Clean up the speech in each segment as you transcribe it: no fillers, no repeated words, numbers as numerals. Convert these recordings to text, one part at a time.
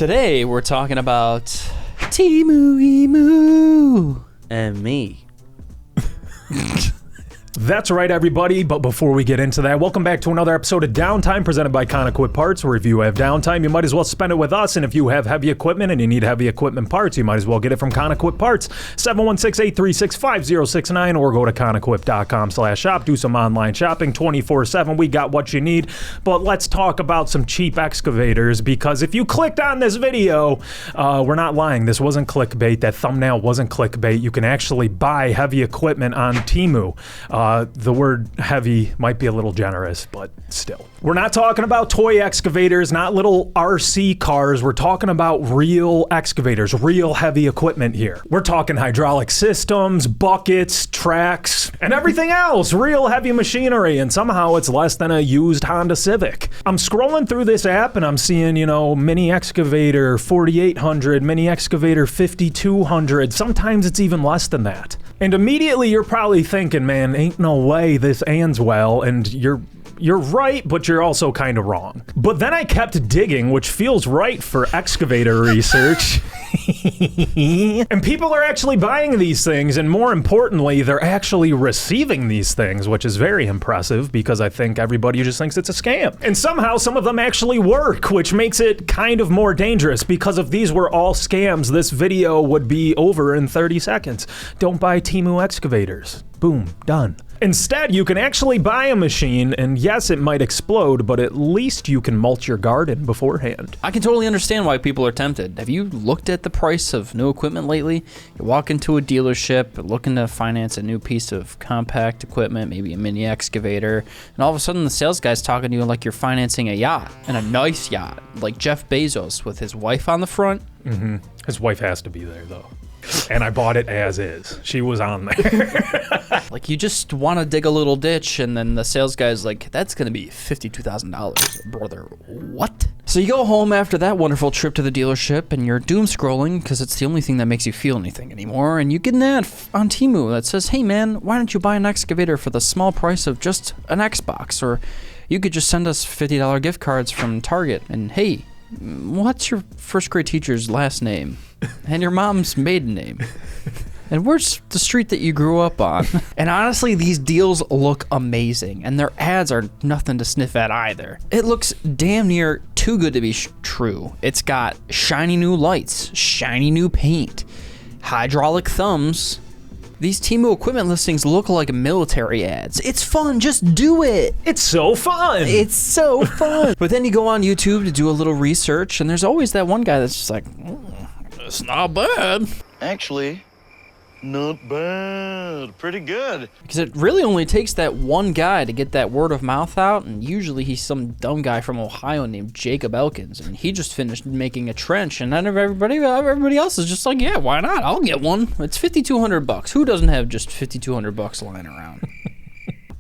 Today we're talking about Temu, Emu, and me. That's right, everybody, but before we get into that, welcome back to another episode of Downtime presented by Conequip Parts, where if you have downtime, you might as well spend it with us, and if you have heavy equipment and you need heavy equipment parts, you might as well get it from Conequip Parts, 716-836-5069, or go to conequip.com/shop, do some online shopping 24/7, we got what you need. But let's talk about some cheap excavators, because if you clicked on this video, we're not lying, this wasn't clickbait, that thumbnail wasn't clickbait, you can actually buy heavy equipment on Temu. The word heavy might be a little generous, but still. We're not talking about toy excavators, not little RC cars. We're talking about real excavators, real heavy equipment here. We're talking hydraulic systems, buckets, tracks, and everything else. Real heavy machinery, and somehow it's less than a used Honda Civic. I'm scrolling through this app and I'm seeing, you know, mini excavator 4800, mini excavator 5200. Sometimes it's even less than that. And immediately you're probably thinking, man, ain't no way this ends well, and you're right, but you're also kind of wrong. But then I kept digging, which feels right for excavator research. And people are actually buying these things, and more importantly, they're actually receiving these things, which is very impressive because I think everybody just thinks it's a scam. And somehow some of them actually work, which makes it kind of more dangerous, because if these were all scams, this video would be over in 30 seconds. Don't buy Temu excavators. Boom, done. Instead, you can actually buy a machine, and yes, it might explode, but at least you can mulch your garden beforehand. I can totally understand why people are tempted. Have you looked at the price of new equipment lately? You walk into a dealership looking to finance a new piece of compact equipment, maybe a mini excavator, and all of a sudden the sales guy's talking to you like you're financing a yacht, and a nice yacht, like Jeff Bezos with his wife on the front. Mm-hmm. His wife has to be there, though. And I bought it as is. She was on there. Like, you just want to dig a little ditch, and then the sales guy's like, that's going to be $52,000, brother. What? So you go home after that wonderful trip to the dealership, and you're doom scrolling because it's the only thing that makes you feel anything anymore, and you get an ad on Temu that says, hey man, why don't you buy an excavator for the small price of just an Xbox, or you could just send us $50 gift cards from Target, and hey, what's your first grade teacher's last name? And your mom's maiden name? And where's the street that you grew up on? And honestly, these deals look amazing, and their ads are nothing to sniff at either. It looks damn near too good to be true. It's got shiny new lights, shiny new paint, hydraulic thumbs. These Temu equipment listings look like military ads. It's fun, just do it. It's so fun. It's so fun. But then you go on YouTube to do a little research, and there's always that one guy that's just like, it's not bad. Actually, not bad. Pretty good. Because it really only takes that one guy to get that word of mouth out, and usually he's some dumb guy from Ohio named Jacob Elkins, and he just finished making a trench, and then everybody else is just like, yeah, why not? I'll get one. It's $5,200. Who doesn't have just $5,200 lying around?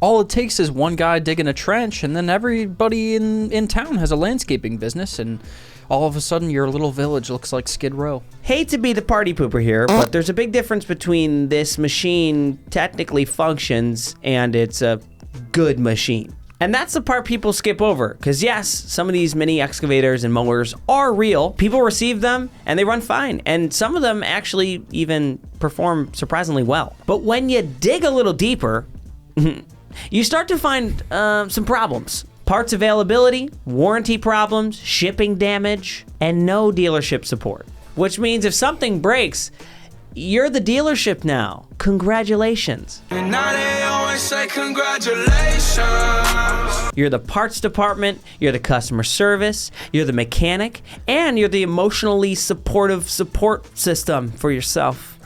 All it takes is one guy digging a trench, and then everybody in town has a landscaping business, and all of a sudden your little village looks like Skid Row. Hate to be the party pooper here, but there's a big difference between this machine technically functions and it's a good machine. And that's the part people skip over, because yes, some of these mini excavators and mowers are real. People receive them and they run fine, and some of them actually even perform surprisingly well. But when you dig a little deeper, you start to find some problems. Parts availability, warranty problems, shipping damage, and no dealership support. Which means if something breaks, you're the dealership now. Congratulations. And now they always say congratulations. You're the parts department, you're the customer service, you're the mechanic, and you're the emotionally supportive support system for yourself.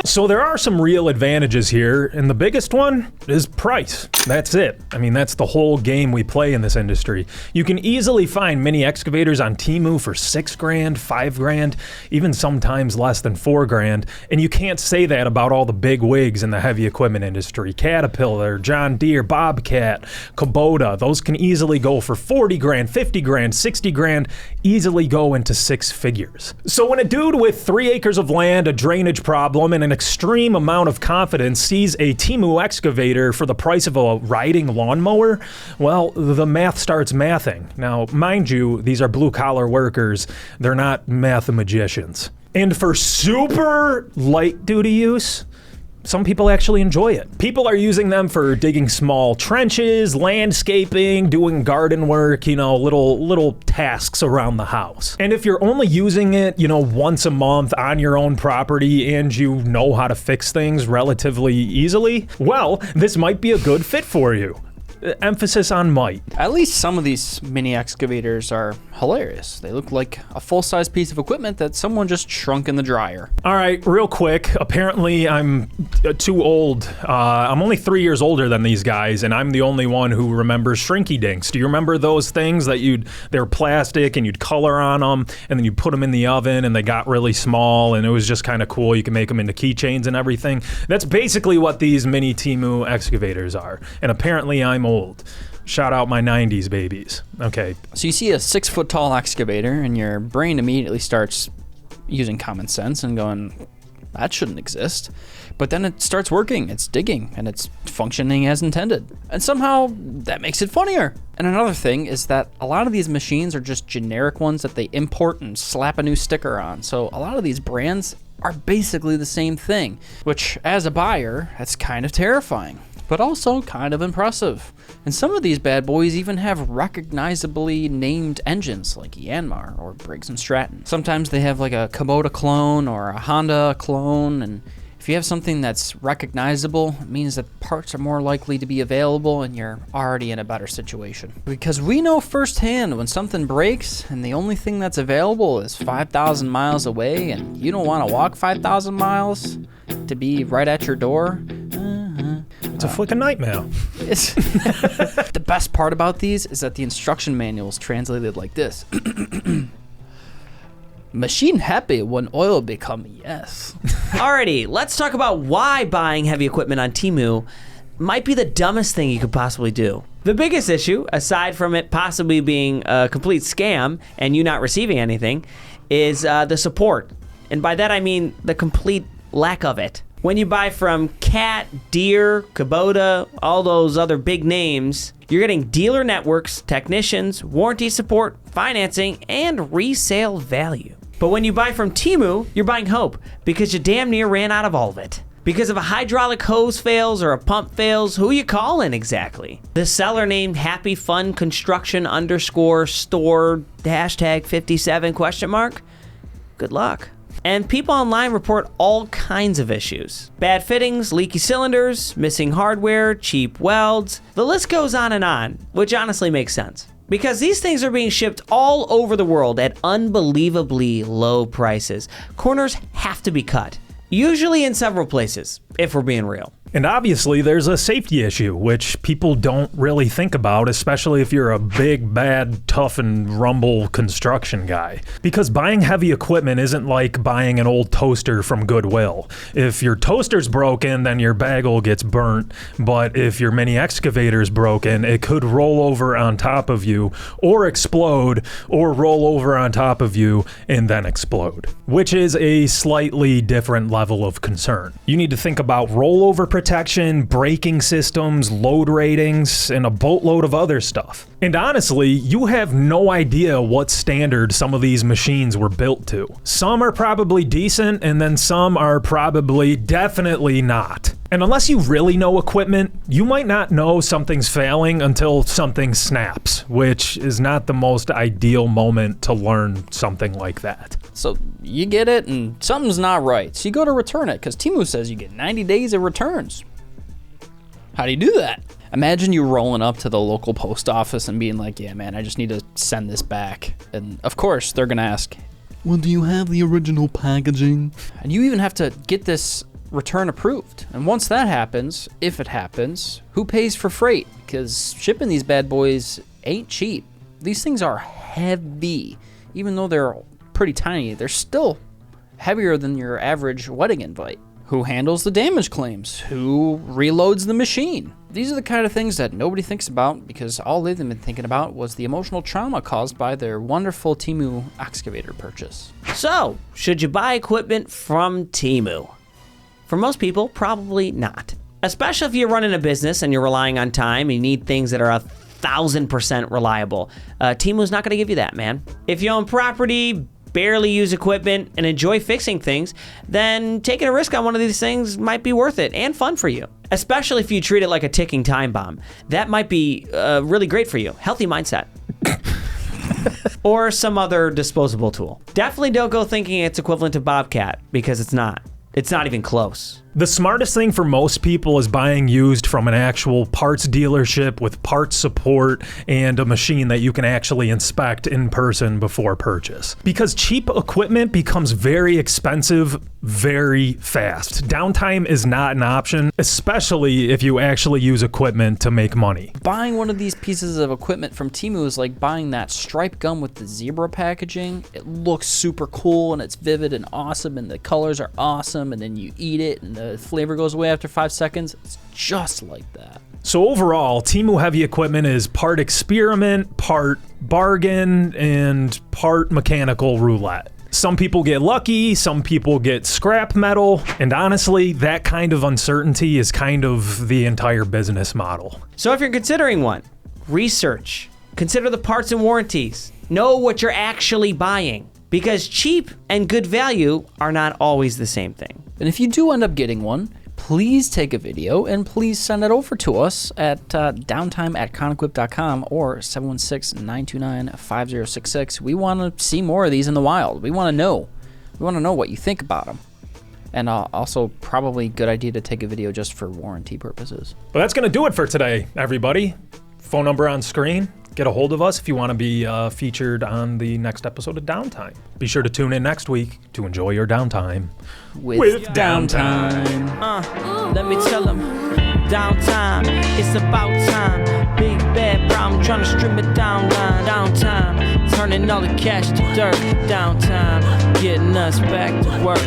So there are some real advantages here, and the biggest one is price. That's it. I mean, that's the whole game we play in this industry. You can easily find mini excavators on Temu for $6 grand, $5 grand, even sometimes less than $4 grand, and you can't say that about all the big wigs in the heavy equipment industry. Caterpillar, John Deere, Bobcat, Kubota, those can easily go for 40 grand, 50 grand, 60 grand, easily go into six figures. So when a dude with 3 acres of land, a drainage problem, and an extreme amount of confidence sees a Temu excavator for the price of a riding lawnmower, well, the math starts mathing. Now, mind you, these are blue-collar workers. They're not mathematicians. And for super light-duty use, some people actually enjoy it. People are using them for digging small trenches, landscaping, doing garden work, you know, little tasks around the house. And if you're only using it, you know, once a month on your own property and you know how to fix things relatively easily, well, this might be a good fit for you. Emphasis on might. At least some of these mini excavators are hilarious. They look like a full-size piece of equipment that someone just shrunk in the dryer. All right, real quick. Apparently, I'm too old. I'm only 3 years older than these guys, and I'm the only one who remembers Shrinky Dinks. Do you remember those things that they were plastic and you'd color on them, and then you put them in the oven, and they got really small, and it was just kind of cool. You can make them into keychains and everything. That's basically what these mini Temu excavators are, and apparently I'm old. Shout out my 90s babies. Okay. So you see a 6-foot-tall excavator, and your brain immediately starts using common sense and going, that shouldn't exist. But then it starts working, it's digging, and it's functioning as intended. And somehow that makes it funnier. And another thing is that a lot of these machines are just generic ones that they import and slap a new sticker on. So a lot of these brands are basically the same thing, which as a buyer, that's kind of terrifying, but also kind of impressive. And some of these bad boys even have recognizably named engines like Yanmar or Briggs & Stratton. Sometimes they have like a Kubota clone or a Honda clone, and if you have something that's recognizable, it means that parts are more likely to be available and you're already in a better situation. Because we know firsthand when something breaks and the only thing that's available is 5,000 miles away and you don't want to walk 5,000 miles to be right at your door. It's a flick of nightmare. The best part about these is that the instruction manual is translated like this. Machine happy when oil become yes. Alrighty, let's talk about why buying heavy equipment on Temu might be the dumbest thing you could possibly do. The biggest issue, aside from it possibly being a complete scam and you not receiving anything, is the support. And by that I mean the complete lack of it. When you buy from Cat, Deere, Kubota, all those other big names, you're getting dealer networks, technicians, warranty support, financing, and resale value. But when you buy from Temu, you're buying hope because you damn near ran out of all of it. Because if a hydraulic hose fails or a pump fails, who you calling exactly? The seller named Happy Fun Construction _store #57 ? Good luck. And people online report all kinds of issues. Bad fittings, leaky cylinders, missing hardware, cheap welds. The list goes on, which honestly makes sense. Because these things are being shipped all over the world at unbelievably low prices. Corners have to be cut. Usually in several places, if we're being real. And obviously there's a safety issue, which people don't really think about, especially if you're a big, bad, tough and rumble construction guy. Because buying heavy equipment isn't like buying an old toaster from Goodwill. If your toaster's broken, then your bagel gets burnt. But if your mini excavator's broken, it could roll over on top of you, or explode, or roll over on top of you and then explode. Which is a slightly different level of concern. You need to think about rollover protection, braking systems, load ratings, and a boatload of other stuff. And honestly, you have no idea what standard some of these machines were built to. Some are probably decent, and then some are probably definitely not. And unless you really know equipment, you might not know something's failing until something snaps, which is not the most ideal moment to learn something like that. So you get it and something's not right. So you go to return it because Temu says you get 90 days of returns. How do you do that? Imagine you rolling up to the local post office and being like, yeah, man, I just need to send this back. And of course, they're going to ask, well, do you have the original packaging? And you even have to get this return approved. And once that happens, if it happens, who pays for freight? Because shipping these bad boys ain't cheap. These things are heavy. Even though they're pretty tiny, they're still heavier than your average wedding invite. Who handles the damage claims? Who reloads the machine? These are the kind of things that nobody thinks about because all they've been thinking about was the emotional trauma caused by their wonderful Temu excavator purchase. So, should you buy equipment from Temu? For most people, probably not. Especially if you're running a business and you're relying on time and you need things that are 1,000% reliable. Temu's not going to give you that, man. If you own property, barely use equipment, and enjoy fixing things, then taking a risk on one of these things might be worth it and fun for you. Especially if you treat it like a ticking time bomb. That might be really great for you. Healthy mindset. Or some other disposable tool. Definitely don't go thinking it's equivalent to Bobcat, because it's not. It's not even close. The smartest thing for most people is buying used from an actual parts dealership with parts support and a machine that you can actually inspect in person before purchase. Because cheap equipment becomes very expensive very fast. Downtime is not an option, especially if you actually use equipment to make money. Buying one of these pieces of equipment from Temu is like buying that striped gum with the zebra packaging. It looks super cool and it's vivid and awesome and the colors are awesome, and then you eat it and the flavor goes away after 5 seconds. It's just like that. So overall, Temu heavy equipment is part experiment, part bargain, and part mechanical roulette. Some people get lucky, some people get scrap metal, and honestly, that kind of uncertainty is kind of the entire business model. So if you're considering one, research. Consider the parts and warranties. Know what you're actually buying. Because cheap and good value are not always the same thing. And if you do end up getting one, please take a video and please send it over to us at downtime@conequip.com or 716-929-5066. We want to see more of these in the wild. We want to know. We want to know what you think about them. And also probably a good idea to take a video just for warranty purposes. But that's going to do it for today, everybody. Phone number on screen. Get a hold of us if you want to be featured on the next episode of Downtime. Be sure to tune in next week to enjoy your downtime With Downtime. Let me tell them, downtime, it's about time. Big bad problem, trying to strip it down line. Downtime, turning all the cash to dirt. Downtime, getting us back to work.